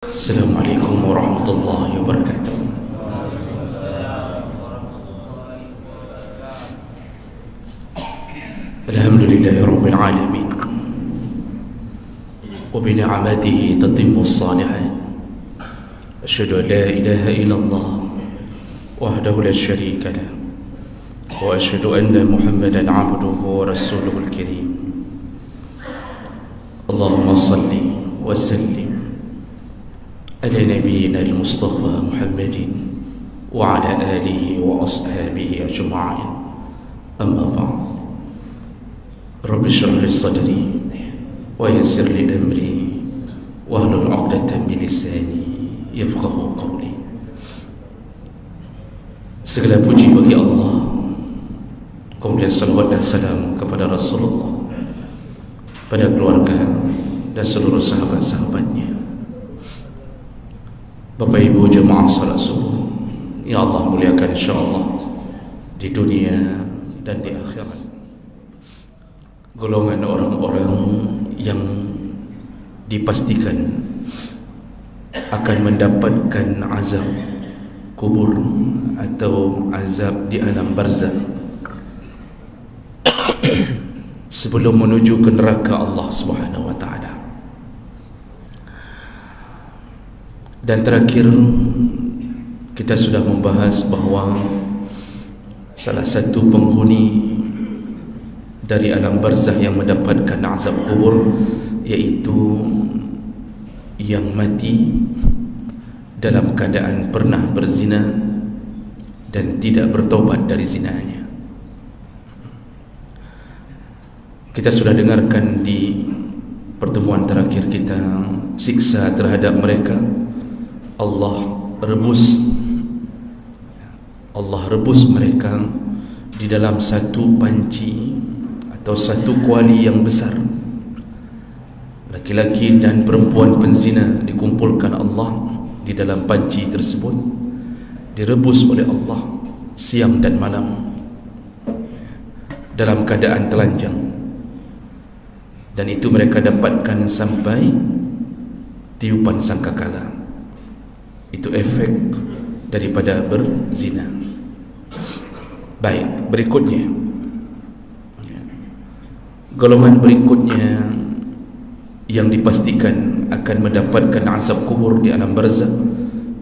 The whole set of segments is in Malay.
Assalamualaikum warahmatullahi wabarakatuh. Alhamdulillahi rabbil alamin wa bi ni'matihi tatimmu as-salihat. Asyhadu an la ilaha illallah wahdahu la syarika lah wa asyhadu anna Muhammadan 'abduhu wa rasuluhul karim. Allahumma salli wa sallim ala nabiyyina al-Mustafa Muhammadin wa ala alihi wa ashabihi ajma'in. Amma ba'd. Rabbi shrah li sadri wa yassir li amri wahlul 'uqdatam min lisani yafqahu qawli. Segala puji bagi Allah, kemudian salawat dan salam kepada Rasulullah, pada keluarga dan seluruh sahabat-sahabatnya. Bapak Ibu jemaah salat subuh, ya Allah muliakan insyaAllah di dunia dan di akhirat golongan orang-orang yang dipastikan akan mendapatkan azab kubur atau azab di alam barzakh sebelum menuju ke neraka Allah Subhanahu wa taala. Dan terakhir kita sudah membahas bahawa salah satu penghuni dari alam barzakh yang mendapatkan azab kubur iaitu yang mati dalam keadaan pernah berzina dan tidak bertaubat dari zinanya. Kita sudah dengarkan di pertemuan terakhir kita siksa terhadap mereka. Allah rebus mereka di dalam satu panci atau satu kuali yang besar. Laki-laki dan perempuan penzina dikumpulkan Allah di dalam panci tersebut, direbus oleh Allah siang dan malam dalam keadaan telanjang. Dan itu mereka dapatkan sampai tiupan sangkakala. Itu efek daripada berzina. Baik, berikutnya golongan berikutnya yang dipastikan akan mendapatkan azab kubur di alam barzakh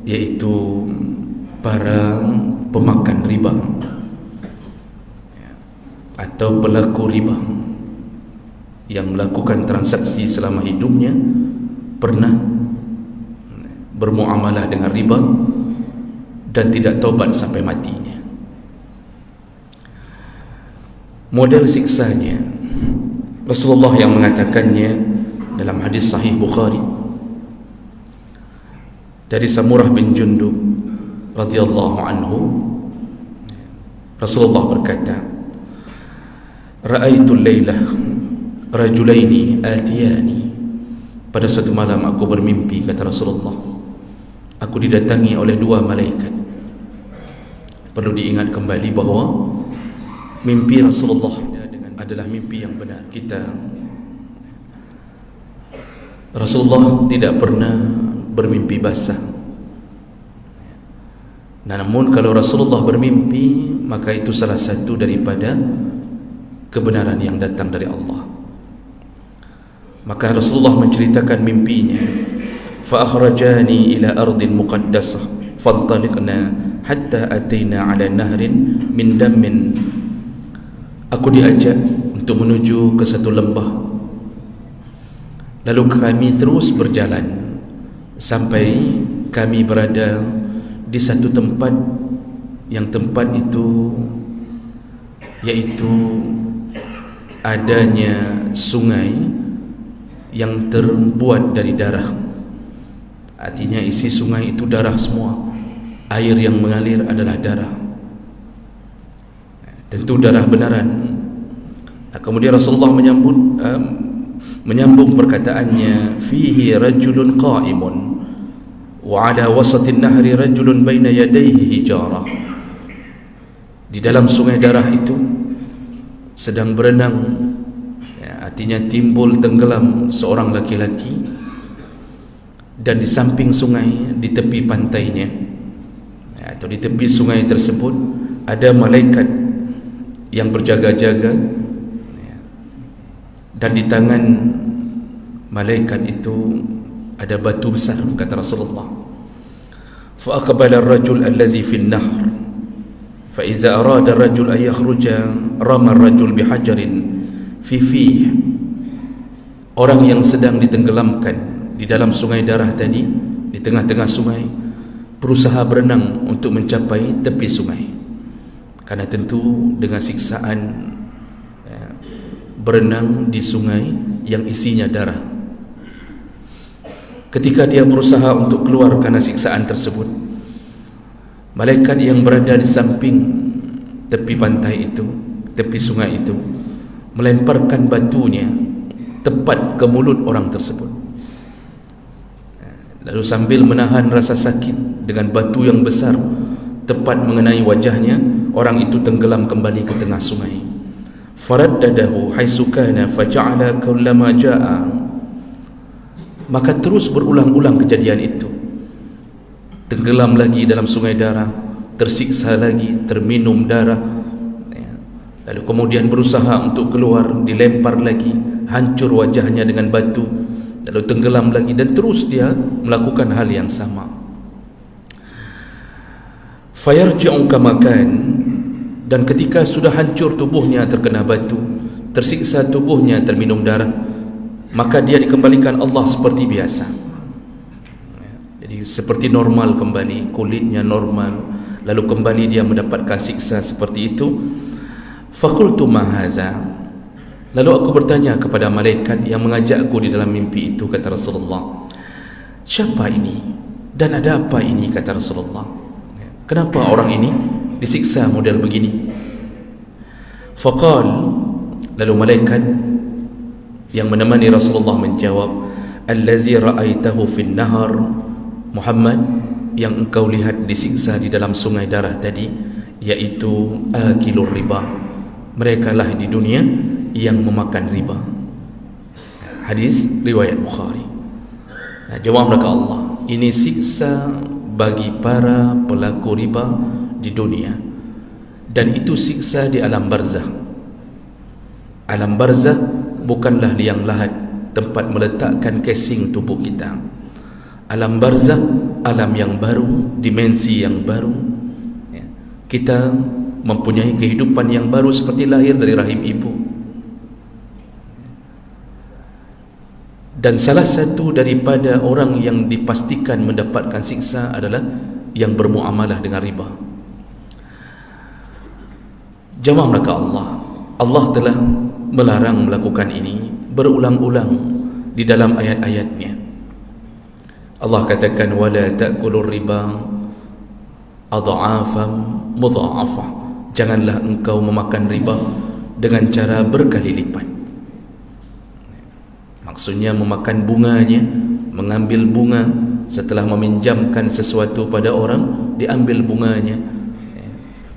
iaitu para pemakan riba atau pelaku riba yang melakukan transaksi selama hidupnya, pernah bermuamalah dengan riba dan tidak taubat sampai matinya. Model siksanya Rasulullah yang mengatakannya dalam hadis sahih Bukhari dari Samurah bin Jundub radhiyallahu anhu. Rasulullah berkata, "Ra'aitu al-lailah rajulaini atiyani." Pada satu malam aku bermimpi, kata Rasulullah, aku didatangi oleh dua malaikat. Perlu diingat kembali bahawa mimpi Rasulullah adalah mimpi yang benar. Rasulullah tidak pernah bermimpi basah. Namun kalau Rasulullah bermimpi, maka itu salah satu daripada kebenaran yang datang dari Allah. Maka Rasulullah menceritakan mimpinya, fa akhrajani ila ardin muqaddasah fantaliqna hatta ataina ala nahrin min dammin. Aku diajak untuk menuju ke satu lembah, lalu kami terus berjalan sampai kami berada di satu tempat, yang tempat itu yaitu adanya sungai yang terbuat dari darah. Artinya isi sungai itu darah semua. Air yang mengalir adalah darah, tentu darah benaran. Kemudian Rasulullah menyambung perkataannya, fihi rajulun qa'imun wa ala wasatin nahri rajulun baina yadayhi hijarah. Di dalam sungai darah itu sedang berenang, artinya timbul tenggelam seorang laki-laki dan di samping sungai, di tepi pantainya atau di tepi sungai tersebut ada malaikat yang berjaga-jaga, dan di tangan malaikat itu ada batu besar, kata Rasulullah. Fa aqbala ar-rajul allazi fi an-nahr fa iza arada ar-rajul an yakhruja rama ar-rajul bihajarin fi fihi. Orang yang sedang ditenggelamkan di dalam sungai darah tadi, di tengah-tengah sungai, berusaha berenang untuk mencapai tepi sungai, karena tentu dengan siksaan berenang di sungai yang isinya darah. Ketika dia berusaha untuk keluar karena siksaan tersebut, malaikat yang berada di samping tepi pantai itu, tepi sungai itu, melemparkan batunya tepat ke mulut orang tersebut. Lalu sambil menahan rasa sakit, dengan batu yang besar tepat mengenai wajahnya, orang itu tenggelam kembali ke tengah sungai. Faraddadahu haitsu kana faja'ala kullama jaa'a. Maka terus berulang-ulang kejadian itu. Tenggelam lagi dalam sungai darah, tersiksa lagi, terminum darah, lalu kemudian berusaha untuk keluar, dilempar lagi, hancur wajahnya dengan batu, lalu tenggelam lagi, dan terus dia melakukan hal yang sama. Fayarji'u kama kan, dan ketika sudah hancur tubuhnya terkena batu, tersiksa tubuhnya terminum darah, maka dia dikembalikan Allah seperti biasa. Jadi seperti normal kembali, kulitnya normal, lalu kembali dia mendapatkan siksa seperti itu. Faqultu ma hadza, lalu aku bertanya kepada malaikat yang mengajakku di dalam mimpi itu, kata Rasulullah, siapa ini dan ada apa ini, kata Rasulullah. Kenapa orang ini disiksa model begini? Faqal, lalu malaikat yang menemani Rasulullah menjawab, allazi ra'aitahu fin nahar, Muhammad, yang engkau lihat disiksa di dalam sungai darah tadi, yaitu akilur riba, mereka lah di dunia yang memakan riba. Hadis riwayat Bukhari. Nah, jawab mereka Allah, ini siksa bagi para pelaku riba di dunia, dan itu siksa di alam barzakh. Alam barzakh bukanlah liang lahat, tempat meletakkan casing tubuh kita. Alam barzakh, alam yang baru, dimensi yang baru. Kita mempunyai kehidupan yang baru seperti lahir dari rahim ibu. Dan salah satu daripada orang yang dipastikan mendapatkan siksa adalah yang bermuamalah dengan riba. Jamaah mereka Allah, Allah telah melarang melakukan ini berulang-ulang di dalam ayat-ayatnya. Allah katakan, wala ta'kulur riba adha'afan mudha'afah, janganlah engkau memakan riba dengan cara berkali lipat. Maksudnya memakan bunganya, mengambil bunga setelah meminjamkan sesuatu pada orang, diambil bunganya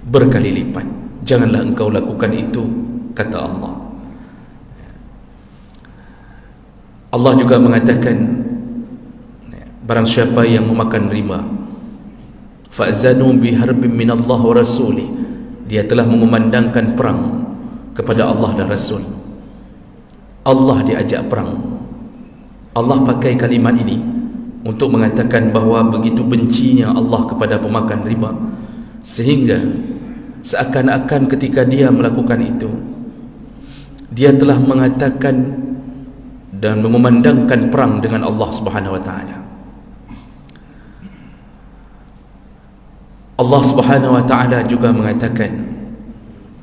berkali lipat. Janganlah engkau lakukan itu, kata Allah. Allah juga mengatakan, barang siapa yang memakan riba, fa'zanu biharbin minallah wa rasulih, dia telah mengumandangkan perang kepada Allah dan Rasul. Allah diajak perang. Allah pakai kalimat ini untuk mengatakan bahawa begitu bencinya Allah kepada pemakan riba, sehingga seakan-akan ketika dia melakukan itu, dia telah mengatakan dan mengumandangkan perang dengan Allah Subhanahu wa taala. Allah Subhanahu wa taala juga mengatakan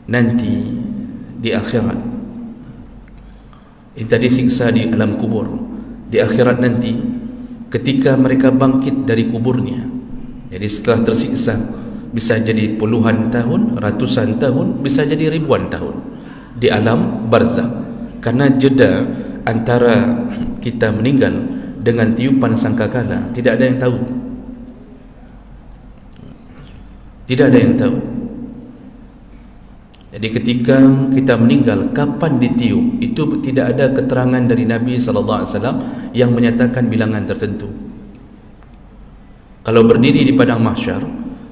nanti di akhirat, ini tadi siksa di alam kubur, di akhirat nanti ketika mereka bangkit dari kuburnya, jadi setelah tersiksa, bisa jadi puluhan tahun, ratusan tahun, bisa jadi ribuan tahun di alam barzakh, karena jeda antara kita meninggal dengan tiupan sangkakala tidak ada yang tahu. Tidak ada yang tahu. Jadi ketika kita meninggal, kapan ditiup, itu tidak ada keterangan dari Nabi SAW yang menyatakan bilangan tertentu. Kalau berdiri di padang mahsyar,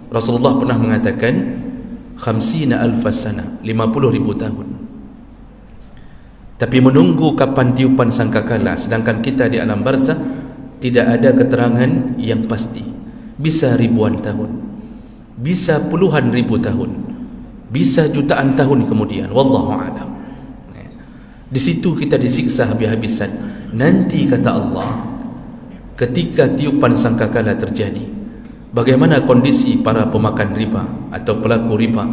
Rasulullah pernah mengatakan 50,000 sana, 50,000 tahun. Tapi menunggu kapan tiupan sangkakala, sedangkan kita di alam barzakh tidak ada keterangan yang pasti. Bisa ribuan tahun, bisa puluhan ribu tahun, bisa jutaan tahun kemudian, wallahu a'lam. Di situ kita disiksa habis-habisan. Nanti kata Allah, ketika tiupan sangkakala terjadi, bagaimana kondisi para pemakan riba atau pelaku riba?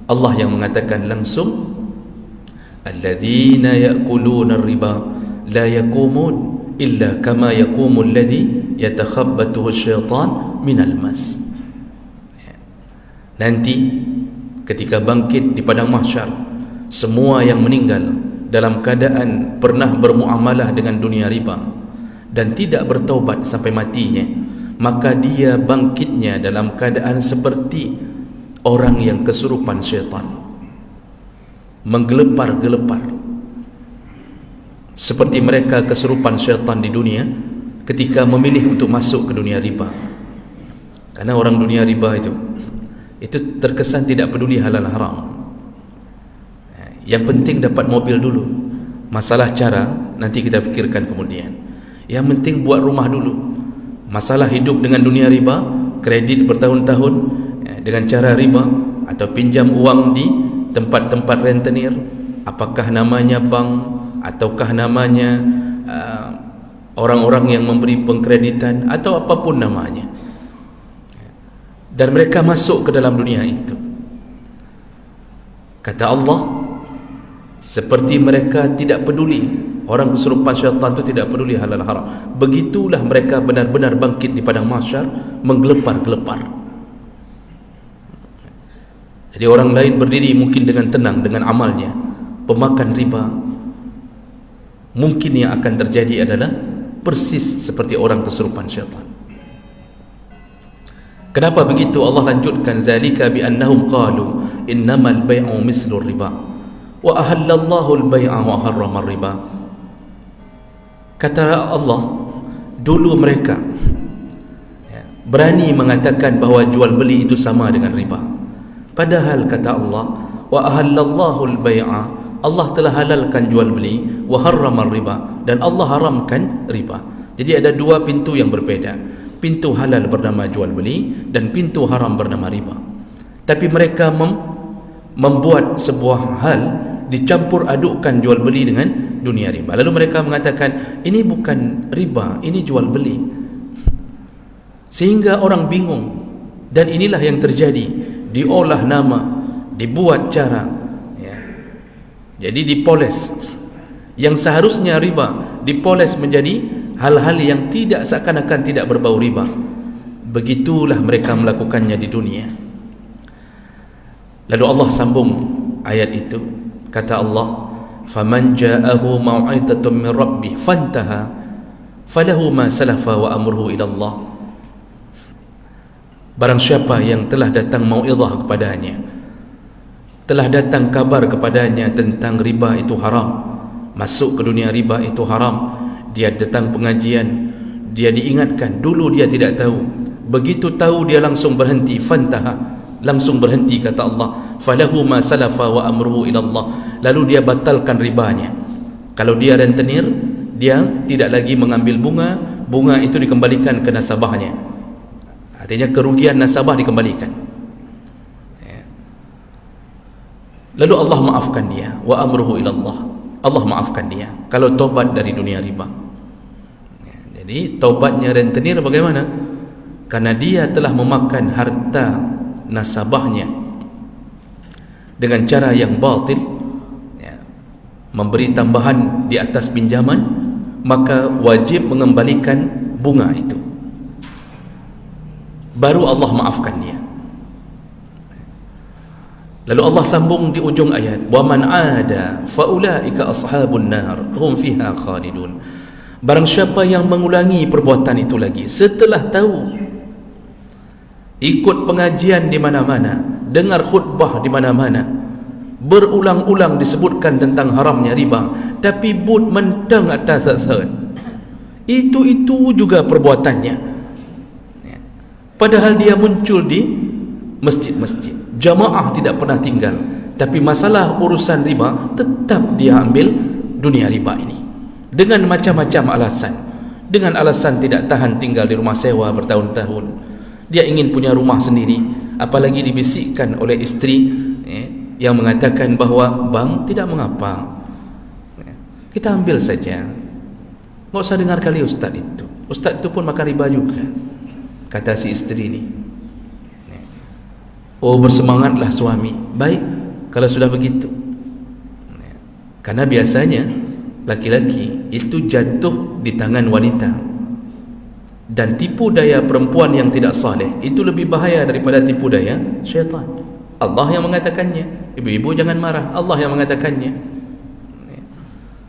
Allah yang mengatakan langsung, alladzina ya'kuluna ar-riba la yaqumun illa kama yaqumu alladhi yatakhabbathu asy-syaitan minal mas. Nanti ketika bangkit di padang mahsyar, semua yang meninggal dalam keadaan pernah bermuamalah dengan dunia riba dan tidak bertaubat sampai matinya, maka dia bangkitnya dalam keadaan seperti orang yang kesurupan syaitan, menggelepar-gelepar seperti mereka kesurupan syaitan di dunia ketika memilih untuk masuk ke dunia riba. Karena orang dunia riba itu terkesan tidak peduli halal haram. Yang penting dapat mobil dulu. Masalah cara nanti kita fikirkan kemudian. Yang penting buat rumah dulu. Masalah hidup dengan dunia riba, kredit bertahun-tahun dengan cara riba, atau pinjam uang di tempat-tempat rentenir, apakah namanya bank ataukah namanya orang-orang yang memberi pengkreditan atau apapun namanya. Dan mereka masuk ke dalam dunia itu. Kata Allah, seperti mereka tidak peduli, orang kesurupan syaitan itu tidak peduli halal haram, begitulah mereka benar-benar bangkit di padang mahsyar menggelepar-gelepar. Jadi orang lain berdiri mungkin dengan tenang dengan amalnya, pemakan riba mungkin yang akan terjadi adalah persis seperti orang kesurupan syaitan. Kenapa begitu? Allah lanjutkan, zalika bi annahum qalu innamal bai'u mislur riba wa ahallallahu al-bai'a wa harrama riba. Kata Allah, dulu mereka berani mengatakan bahawa jual beli itu sama dengan riba, padahal kata Allah, wa ahallallahu al-bai'a, Allah telah halalkan jual beli, wa harrama riba, dan Allah haramkan riba. Jadi ada dua pintu yang berbeda, pintu halal bernama jual beli dan pintu haram bernama riba. Tapi mereka membuat sebuah hal, dicampur adukkan jual beli dengan dunia riba. Lalu mereka mengatakan ini bukan riba, ini jual beli, sehingga orang bingung. Dan inilah yang terjadi, diolah nama, dibuat cara jadi dipoles. Yang seharusnya riba dipoles menjadi hal-hal yang tidak, seakan-akan tidak berbau riba. Begitulah mereka melakukannya di dunia. Lalu Allah sambung ayat itu, kata Allah, faman ja'ahu mau'izatun min rabbih fantaha falahu ma salafa wa amruhu ila Allah. Barang siapa yang telah datang mau'izah kepadanya, telah datang kabar kepadanya tentang riba itu haram, masuk ke dunia riba itu haram, dia datang pengajian, dia diingatkan, dulu dia tidak tahu, begitu tahu dia langsung berhenti, fantaha, langsung berhenti, kata Allah, falahu ma salafa wa amruhu ila Allah. Lalu dia batalkan ribanya. Kalau dia rentenir, dia tidak lagi mengambil bunga, bunga itu dikembalikan ke nasabahnya, artinya kerugian nasabah dikembalikan. Lalu Allah maafkan dia, wa amruhu ila Allah, Allah maafkan dia kalau tobat dari dunia riba. Jadi taubatnya rentenir bagaimana? Karena dia telah memakan harta nasabahnya dengan cara yang batil, memberi tambahan di atas pinjaman, maka wajib mengembalikan bunga itu, baru Allah maafkan dia. Lalu Allah sambung di ujung ayat, wa man ada fa ulaika ashabun nar hum fiha khalidun. Barang siapa yang mengulangi perbuatan itu lagi setelah tahu, ikut pengajian di mana-mana, dengar khutbah di mana-mana, berulang-ulang disebutkan tentang haramnya riba, tapi but mentang atas sasaran, itu juga perbuatannya. Padahal dia muncul di masjid-masjid, jamaah tidak pernah tinggal, tapi masalah urusan riba tetap dia ambil dunia riba ini dengan macam-macam alasan. Dengan alasan tidak tahan tinggal di rumah sewa bertahun-tahun, dia ingin punya rumah sendiri, apalagi dibisikkan oleh isteri yang mengatakan bahawa bang tidak mengapa, kita ambil saja, enggak usah dengar kali ustaz itu. Ustaz itu pun makan riba juga, kata si isteri ini. Oh, bersemangatlah suami. Baik kalau sudah begitu. Karena biasanya laki-laki itu jatuh di tangan wanita, dan tipu daya perempuan yang tidak saleh itu lebih bahaya daripada tipu daya syaitan. Allah yang mengatakannya. Ibu-ibu jangan marah, Allah yang mengatakannya.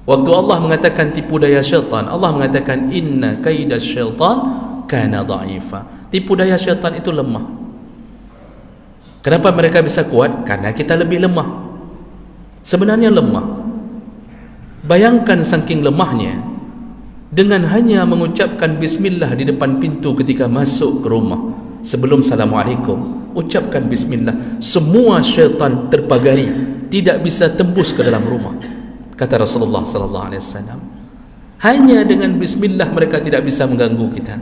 Waktu Allah mengatakan tipu daya syaitan, Allah mengatakan inna kaidas syaitan kana dha'ifa. Tipu daya syaitan itu lemah. Kenapa mereka bisa kuat? Karena kita lebih lemah. Sebenarnya lemah. Bayangkan saking lemahnya, dengan hanya mengucapkan bismillah di depan pintu ketika masuk ke rumah, sebelum assalamualaikum, ucapkan bismillah, semua syaitan terpagari, tidak bisa tembus ke dalam rumah. Kata Rasulullah sallallahu alaihi wasallam, hanya dengan bismillah mereka tidak bisa mengganggu kita.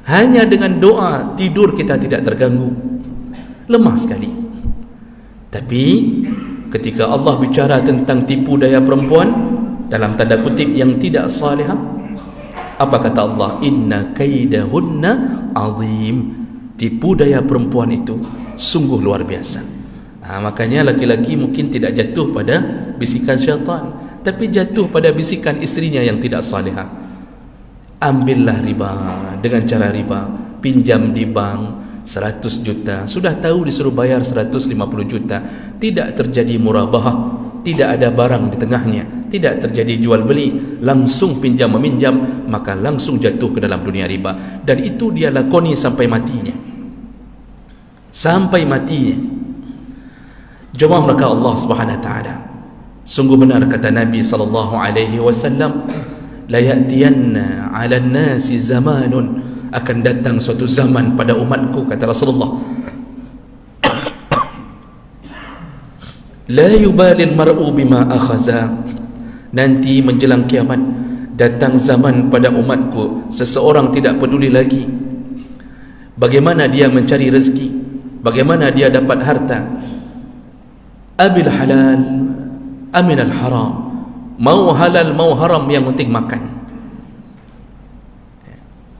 Hanya dengan doa tidur kita tidak terganggu. Lemah sekali. Tapi ketika Allah bicara tentang tipu daya perempuan dalam tanda kutip yang tidak salihah, apa kata Allah? Inna kaidahunna azim. Tipu daya perempuan itu sungguh luar biasa. Makanya laki-laki mungkin tidak jatuh pada bisikan syaitan, tapi jatuh pada bisikan istrinya yang tidak salihah. Ambillah riba dengan cara riba, pinjam di bank 100 juta, sudah tahu disuruh bayar 150 juta, tidak terjadi murabahah, tidak ada barang di tengahnya, tidak terjadi jual beli, langsung pinjam meminjam, maka langsung jatuh ke dalam dunia riba. Dan itu dia lakoni sampai matinya, sampai matinya. Jemaah mereka Allah Subhanahu wa taala, sungguh benar kata Nabi sallallahu alaihi wasallam, la ya'tiyanna 'alan nasi zamanun, akan datang suatu zaman pada umatku, kata Rasulullah, la yubalil mar'u bima akhaza. Nanti menjelang kiamat datang zaman pada umatku, seseorang tidak peduli lagi bagaimana dia mencari rezeki, bagaimana dia dapat harta, abil halal aminal haram, mau halal mau haram, yang penting makan,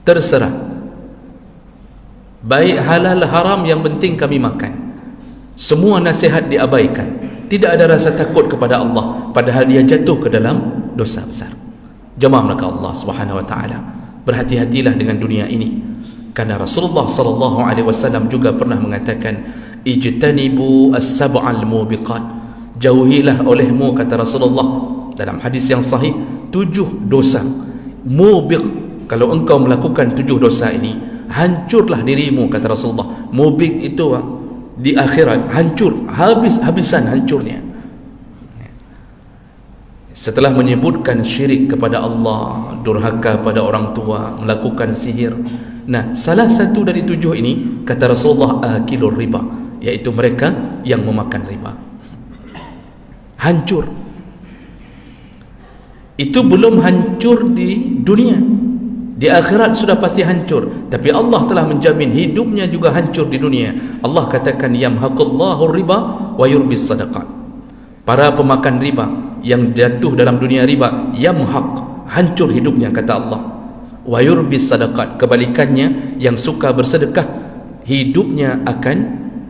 terserah, baik halal haram, yang penting kami makan. Semua nasihat diabaikan, tidak ada rasa takut kepada Allah, padahal dia jatuh ke dalam dosa besar. Jemaah mereka Allah Subhanahu wa taala, berhati-hatilah dengan dunia ini, karena Rasulullah sallallahu alaihi wasallam juga pernah mengatakan, ijtanibu as-sab'al mubiqat, jauhilah olehmu, kata Rasulullah dalam hadis yang sahih, 7 dosa mubiq. Kalau engkau melakukan 7 dosa ini, hancurlah dirimu, kata Rasulullah. Mubiq itu di akhirat hancur, habis-habisan hancurnya. Setelah menyebutkan syirik kepada Allah, durhaka pada orang tua, melakukan sihir, nah salah satu dari 7 ini, kata Rasulullah, akilur riba, yaitu mereka yang memakan riba. Hancur. Itu belum hancur di dunia, di akhirat sudah pasti hancur. Tapi Allah telah menjamin hidupnya juga hancur di dunia. Allah katakan yamhaqullahu riba wa yurbis sadaqat. Para pemakan riba yang jatuh dalam dunia riba, yamhaq, hancur hidupnya, kata Allah. Wa yurbis sadaqat, kebalikannya, yang suka bersedekah hidupnya akan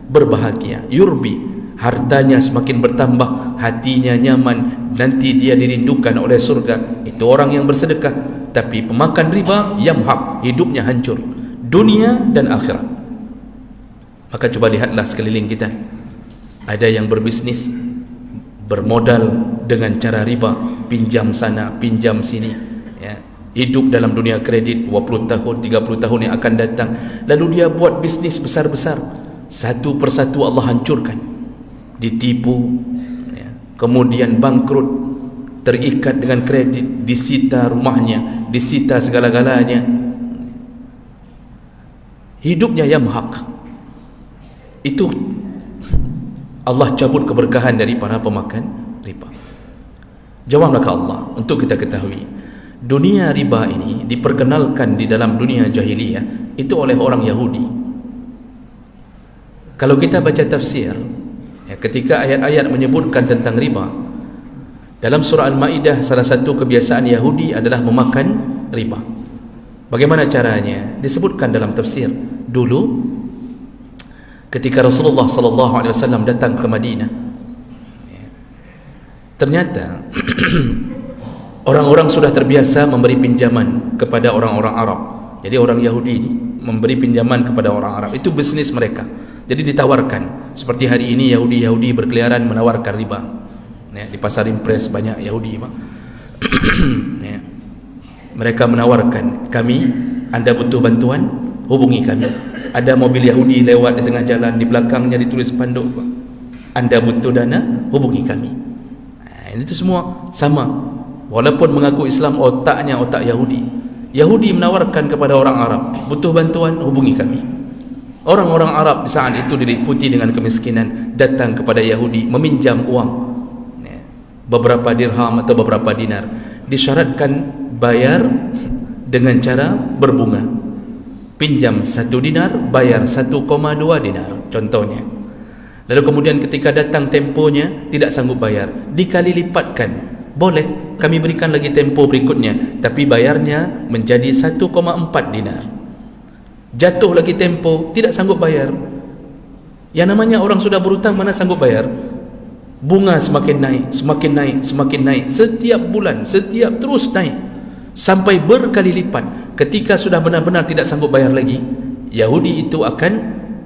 berbahagia. Yurbi, hartanya semakin bertambah, hatinya nyaman, nanti dia dirindukan oleh surga. Itu orang yang bersedekah. Tapi pemakan riba, yamhaq, hidupnya hancur, dunia dan akhirat. Maka coba lihatlah sekeliling kita, ada yang berbisnis, bermodal dengan cara riba, pinjam sana, pinjam sini, ya, hidup dalam dunia kredit 20 tahun, 30 tahun yang akan datang. Lalu dia buat bisnis besar-besar, satu persatu Allah hancurkan, ditipu, ya, kemudian bangkrut, terikat dengan kredit, disita rumahnya, disita segala-galanya. hidupnya yamhaq. Itu Allah cabut keberkahan dari para pemakan riba. Jawablah ke Allah untuk kita ketahui, dunia riba ini diperkenalkan di dalam dunia jahiliyah itu oleh orang Yahudi. Kalau kita baca tafsir, ketika ayat-ayat menyebutkan tentang riba dalam surah Al-Maidah, salah satu kebiasaan Yahudi adalah memakan riba. Bagaimana caranya? Disebutkan dalam tafsir. Dulu ketika Rasulullah SAW datang ke Madinah, ternyata orang-orang sudah terbiasa memberi pinjaman kepada orang-orang Arab. Jadi orang Yahudi memberi pinjaman kepada orang Arab, itu bisnis mereka. Jadi ditawarkan. Seperti hari ini Yahudi berkeliaran menawarkan riba. Di pasar impres banyak Yahudi. Mereka menawarkan, Anda butuh bantuan, hubungi kami. Ada mobil Yahudi lewat di tengah jalan, di belakangnya ditulis spanduk, Anda butuh dana, hubungi kami. Itu semua sama. Walaupun mengaku Islam, otaknya otak Yahudi. Yahudi menawarkan kepada orang Arab, butuh bantuan, hubungi kami. Orang-orang Arab di saat itu diliputi dengan kemiskinan, datang kepada Yahudi meminjam uang, beberapa dirham atau beberapa dinar. Disyaratkan bayar dengan cara berbunga. Pinjam 1 dinar, bayar 1,2 dinar contohnya. Lalu kemudian ketika datang temponya tidak sanggup bayar, dikali lipatkan. Boleh, kami berikan lagi tempo berikutnya, tapi bayarnya menjadi 1,4 dinar. Jatuh lagi tempo, tidak sanggup bayar. Yang namanya orang sudah berhutang mana sanggup bayar? Bunga semakin naik, semakin naik, semakin naik. Setiap bulan, setiap terus naik sampai berkali lipat. Ketika sudah benar-benar tidak sanggup bayar lagi, Yahudi itu akan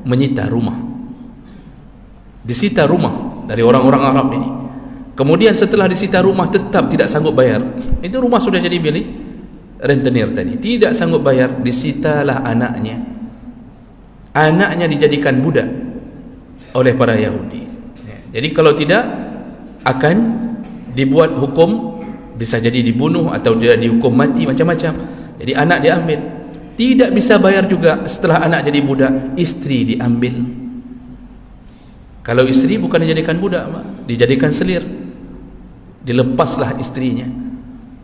menyita rumah, disita rumah dari orang-orang Arab ini. Kemudian setelah disita rumah tetap tidak sanggup bayar, itu rumah sudah jadi milik rentenir tadi, tidak sanggup bayar, disitalah anaknya. Anaknya dijadikan budak oleh para Yahudi. Jadi kalau tidak akan dibuat hukum, bisa jadi dibunuh atau dia dihukum mati, macam-macam. Jadi anak diambil. Tidak bisa bayar juga setelah anak jadi budak, istri diambil. Kalau istri bukan dijadikan budak, dijadikan selir, dilepaslah istrinya.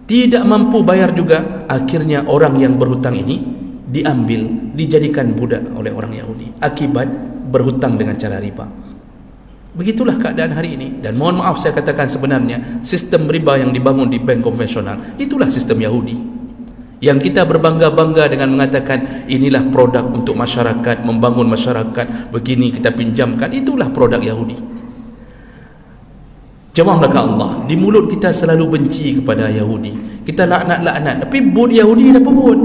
Tidak mampu bayar juga, akhirnya orang yang berhutang ini diambil, dijadikan budak oleh orang Yahudi akibat berhutang dengan cara riba. Begitulah keadaan hari ini. Dan mohon maaf saya katakan, sebenarnya sistem riba yang dibangun di bank konvensional itulah sistem Yahudi, yang kita berbangga-bangga dengan mengatakan inilah produk untuk masyarakat, membangun masyarakat, begini kita pinjamkan. Itulah produk Yahudi. Jawablah ke Allah, di mulut kita selalu benci kepada Yahudi, kita laknat-laknat, tapi buat Yahudi apa buat?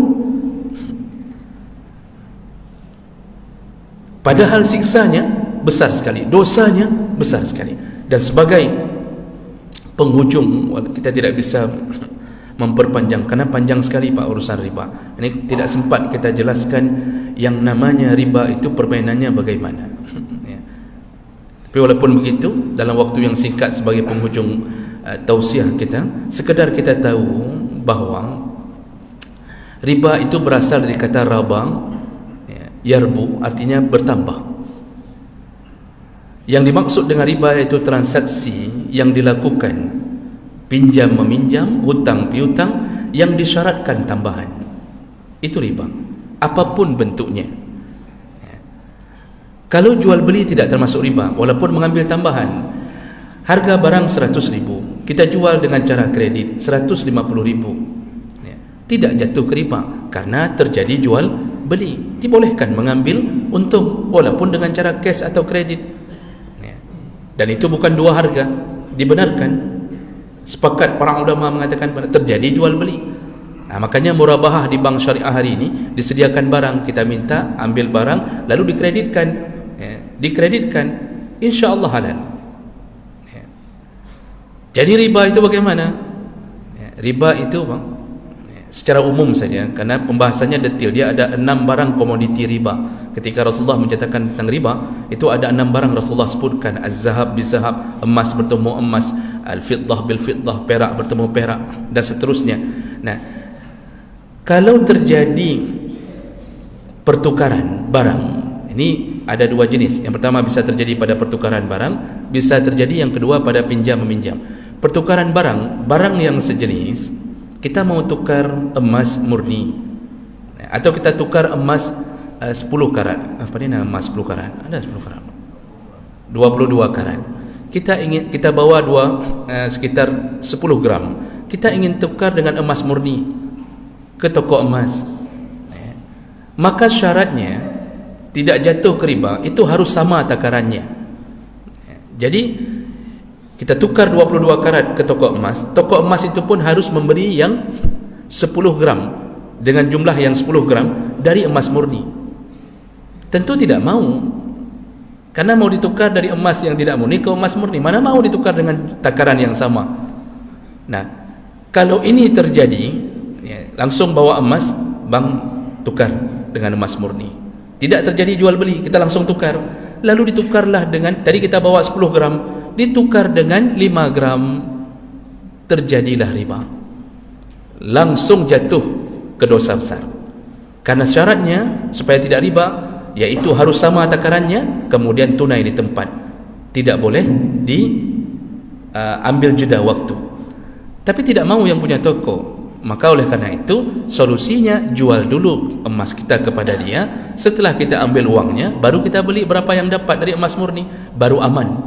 Padahal siksanya besar sekali, dosanya besar sekali. Dan sebagai penghujung, kita tidak bisa memperpanjang karena panjang sekali Pak urusan riba. Ini tidak sempat kita jelaskan yang namanya riba itu permainannya bagaimana. Tapi walaupun begitu, dalam waktu yang singkat sebagai penghujung tausiah kita, sekedar kita tahu bahawa riba itu berasal dari kata raba, yarbu, artinya bertambah. Yang dimaksud dengan riba yaitu transaksi yang dilakukan, pinjam meminjam, hutang piutang, yang disyaratkan tambahan. Itu riba, apapun bentuknya. Kalau jual beli tidak termasuk riba, walaupun mengambil tambahan. Harga barang 100.000, kita jual dengan cara kredit 150.000, tidak jatuh ke riba karena terjadi jual beli. Dibolehkan mengambil untung walaupun dengan cara cash atau kredit. Dan itu bukan dua harga, dibenarkan. Sepakat para ulama mengatakan terjadi jual beli. Makanya murabahah di bank syariah hari ini, disediakan barang, kita minta ambil barang lalu dikreditkan, dikreditkan, insya-Allah halal. Jadi riba itu bagaimana? Riba itu secara umum saja, karena pembahasannya detail. Dia ada 6 barang komoditi riba. Ketika Rasulullah menceritakan tentang riba, itu ada 6 barang Rasulullah sebutkan: az-zahab bil-zahab, emas bertemu emas, al-fiddah bil-fiddah, perak bertemu perak, dan seterusnya. Nah, kalau terjadi pertukaran barang. Ini ada dua jenis. Yang pertama bisa terjadi pada pertukaran barang, bisa terjadi yang kedua pada pinjam meminjam. Pertukaran barang, barang yang sejenis, kita mau tukar emas murni atau kita tukar emas 10 karat. Apa ni nama emas 10 karat? Ada 10 karat. 22 karat. Kita bawa sekitar 10 gram. Kita ingin tukar dengan emas murni ke toko emas. Maka syaratnya tidak jatuh ke riba, itu harus sama takarannya. Jadi kita tukar 22 karat ke toko emas itu pun harus memberi yang 10 gram dengan jumlah yang 10 gram dari emas murni. Tentu tidak mau, karena mau ditukar dari emas yang tidak murni ke emas murni. Mana mau ditukar dengan takaran yang sama. Nah, kalau ini terjadi, langsung bawa emas, bang tukar dengan emas murni. Tidak terjadi jual beli, kita langsung tukar. Lalu ditukarlah dengan, tadi kita bawa 10 gram, ditukar dengan 5 gram, terjadilah riba. Langsung jatuh ke dosa besar. Karena syaratnya supaya tidak riba, yaitu harus sama takarannya, kemudian tunai di tempat, tidak boleh diambil jeda waktu. Tapi tidak mau yang punya toko. Maka oleh karena itu solusinya jual dulu emas kita kepada dia. Setelah kita ambil uangnya, baru kita beli berapa yang dapat dari emas murni, baru aman.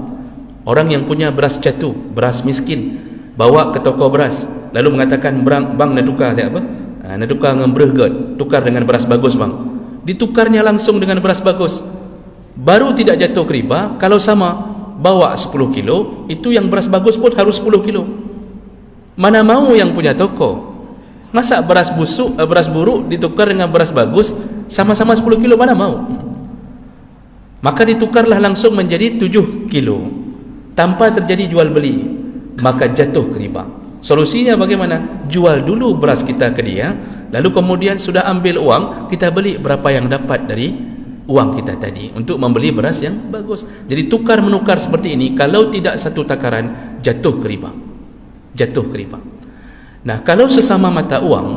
Orang yang punya beras jatuh, beras miskin, bawa ke toko beras, lalu mengatakan, bang nak tukar apa? Nak tukar dengan bergat, tukar dengan beras bagus bang. Ditukarnya langsung dengan beras bagus, baru tidak jatuh ke riba. Kalau sama, bawa 10 kilo, itu yang beras bagus pun harus 10 kilo. Mana mau yang punya toko? Masa beras busuk, beras buruk ditukar dengan beras bagus, sama-sama 10 kilo, mana mau? Maka ditukarlah langsung menjadi 7 kilo tanpa terjadi jual beli, maka jatuh ke riba. Solusinya bagaimana? Jual dulu beras kita ke dia, lalu kemudian sudah ambil uang, kita beli berapa yang dapat dari uang kita tadi untuk membeli beras yang bagus. Jadi tukar menukar seperti ini, kalau tidak satu takaran, jatuh ke riba. Jatuh ke riba. Nah, kalau sesama mata uang,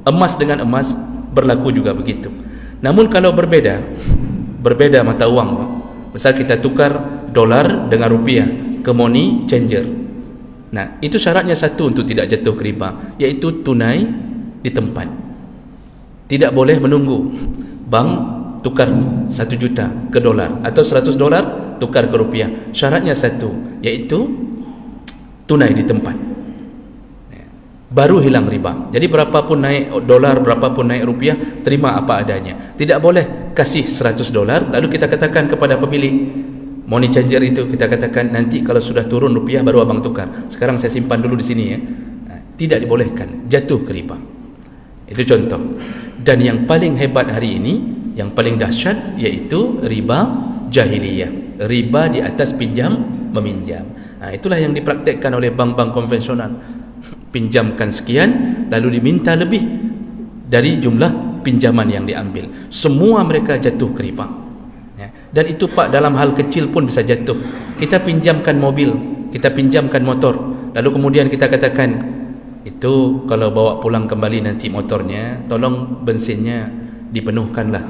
emas dengan emas, berlaku juga begitu. Namun kalau berbeda mata uang, misal kita tukar dolar dengan rupiah ke money changer, nah itu syaratnya satu untuk tidak jatuh ke riba, yaitu tunai di tempat. Tidak boleh menunggu bank tukar 1 juta ke dolar atau 100 dolar tukar ke rupiah. Syaratnya satu, yaitu tunai di tempat, baru hilang riba. Jadi berapapun naik dolar, berapapun naik rupiah, terima apa adanya. Tidak boleh kasih 100 dolar lalu kita katakan kepada pemilik money changer itu, kita katakan nanti kalau sudah turun rupiah baru abang tukar, sekarang saya simpan dulu di sini ya. Tidak dibolehkan, jatuh ke riba. Itu contoh. Dan yang paling hebat hari ini, yang paling dahsyat, yaitu riba jahiliyah, riba di atas pinjam meminjam. Itulah yang dipraktekkan oleh bank-bank konvensional. Pinjamkan sekian, lalu diminta lebih dari jumlah pinjaman yang diambil. Semua mereka jatuh ke riba. Dan itu pak, dalam hal kecil pun bisa jatuh. Kita pinjamkan mobil, kita pinjamkan motor, lalu kemudian kita katakan, itu kalau bawa pulang kembali nanti motornya, tolong bensinnya dipenuhkanlah.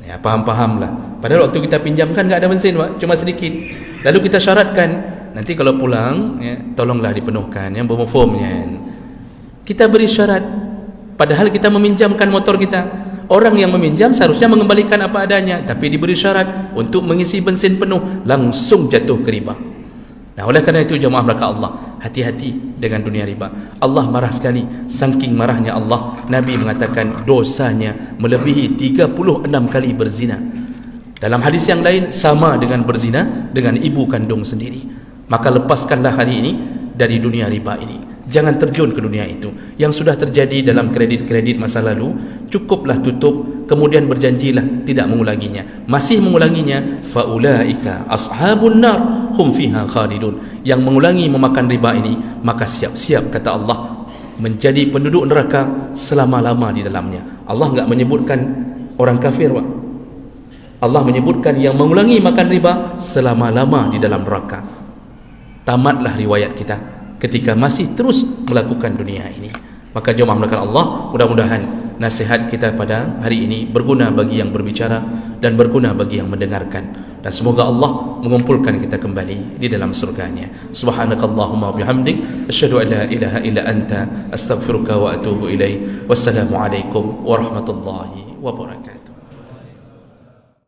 Ya, paham-pahamlah. Padahal waktu kita pinjamkan enggak ada bensin pak, cuma sedikit. Lalu kita syaratkan, nanti kalau pulang ya, tolonglah dipenuhkan yang bermofomnya. Kita beri syarat, padahal kita meminjamkan motor kita. Orang yang meminjam seharusnya mengembalikan apa adanya, tapi diberi syarat untuk mengisi bensin penuh, langsung jatuh ke riba. Nah, oleh kerana itu jemaah belaka Allah, hati-hati dengan dunia riba. Allah marah sekali. Saking marahnya Allah, Nabi mengatakan dosanya melebihi 36 kali berzina. Dalam hadis yang lain, sama dengan berzina dengan ibu kandung sendiri. Maka lepaskanlah hari ini dari dunia riba ini. Jangan terjun ke dunia itu. Yang sudah terjadi dalam kredit-kredit masa lalu, cukuplah tutup, kemudian berjanjilah tidak mengulanginya. Masih mengulanginya, faulaika ashabun nar hum fiha khalidun. Yang mengulangi memakan riba ini, maka siap-siap kata Allah menjadi penduduk neraka selama-lama di dalamnya. Allah enggak menyebutkan orang kafir, Pak. Allah menyebutkan yang mengulangi makan riba selama-lama di dalam neraka. Tamatlah riwayat kita ketika masih terus melakukan dunia ini. Maka jemaah melakukan Allah, mudah-mudahan nasihat kita pada hari ini berguna bagi yang berbicara dan berguna bagi yang mendengarkan, dan semoga Allah mengumpulkan kita kembali di dalam surganya. Subhanakallahumma bihamdik asyhadu an la ilaha illa anta astaghfiruka wa atubu ilaik. Wassalamu alaikum warahmatullahi wabarakatuh.